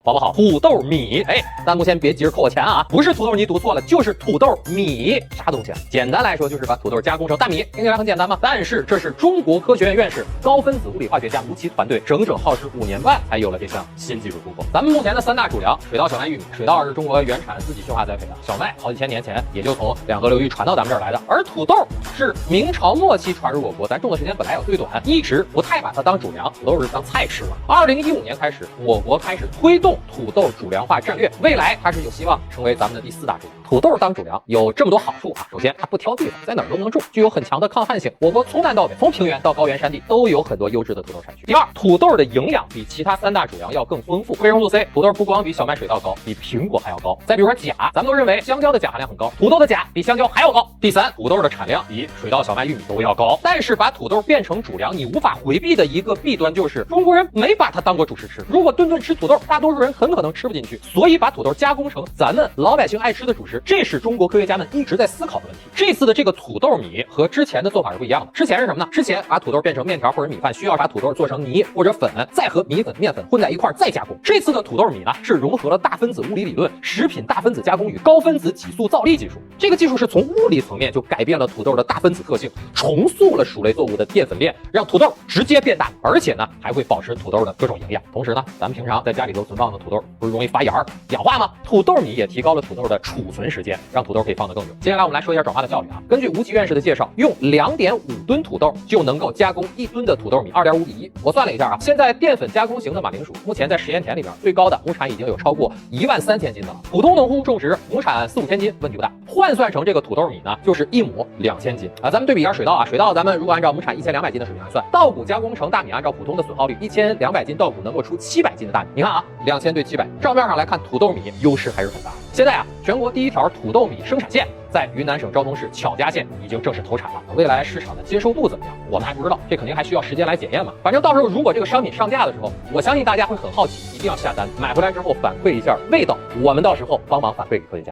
好不好？土豆米，哎，弹幕先别急着扣我钱啊，不是土豆你读错了，就是土豆米，啥东西啊？简单来说就是把土豆加工成大米，听起来很简单吗？但是这是中国科学院院士、高分子物理化学家吴奇团队整整耗时5年半才有了这项新技术突破。咱们目前的3大主粮：水稻、小麦、玉米。水稻是中国原产自己驯化栽培的，小麦好几千年前也就从两河流域传到咱们这儿来的，而土豆是明朝末期传入我国，咱种的时间本来也最短，一直不太把它当主粮，土豆是当菜吃了。2015年开始，我国开始推动土豆主粮化战略，未来它是有希望成为咱们的第4大主粮。土豆当主粮有这么多好处啊！首先，它不挑地方，在哪儿都能种，具有很强的抗旱性。我国从南到北，从平原到高原山地，都有很多优质的土豆产区。第二，土豆的营养比其他3大主粮要更丰富。维生素 C， 土豆不光比小麦、水稻高，比苹果还要高。再比如说钾，咱们都认为香蕉的钾含量很高，土豆的钾比香蕉还要高。第三，土豆的产量比水稻、小麦、玉米都要高。但是把土豆变成主粮，你无法回避的一个弊端就是中国人没把它当过主食吃。如果顿顿吃土豆，大多数人很可能吃不进去。所以把土豆加工成咱们老百姓爱吃的主食，这是中国科学家们一直在思考的问题。这次的这个土豆米和之前的做法是不一样的。之前是什么呢？之前把土豆变成面条或者米饭，需要把土豆做成泥或者粉，再和米粉、面粉混在一块再加工。这次的土豆米呢，是融合了大分子物理理论、食品大分子加工与高分子激素造粒技术。这个技术是从物理层面就改变了土豆的大分子特性，重塑了薯类作物的淀粉链，让土豆直接变大，而且呢还会保持土豆的各种营养。同时呢，咱们平常在家里头存放的土豆不是容易发芽氧化吗？土豆米也提高了土豆的储存时间，让土豆可以放得更久。接下来我们来说一下转化的效率啊。根据吴奇院士的介绍，用2.5吨土豆就能够加工1吨的土豆米，2.5比1。我算了一下啊，现在淀粉加工型的马铃薯，目前在实验田里边最高的亩产已经有超过13000斤的了。普通农户种植亩产4、5千斤问题不大，换算成这个土豆米呢，就是1亩2000斤啊。咱们对比一下水稻啊，水稻咱们如果按照亩产1200斤的水平来算，稻谷加工成大米，按照普通的损耗率，1200斤稻谷能够出700斤的大米。你看啊，2000对700，账面上来看，土豆米优势还是很大。现在啊，全国第1条土豆米生产线在云南省昭通市巧家县已经正式投产了。未来市场的接受度怎么样，我们还不知道，这肯定还需要时间来检验嘛。反正到时候如果这个商品上架的时候，我相信大家会很好奇，一定要下单，买回来之后反馈一下味道，我们到时候帮忙反馈给科学家。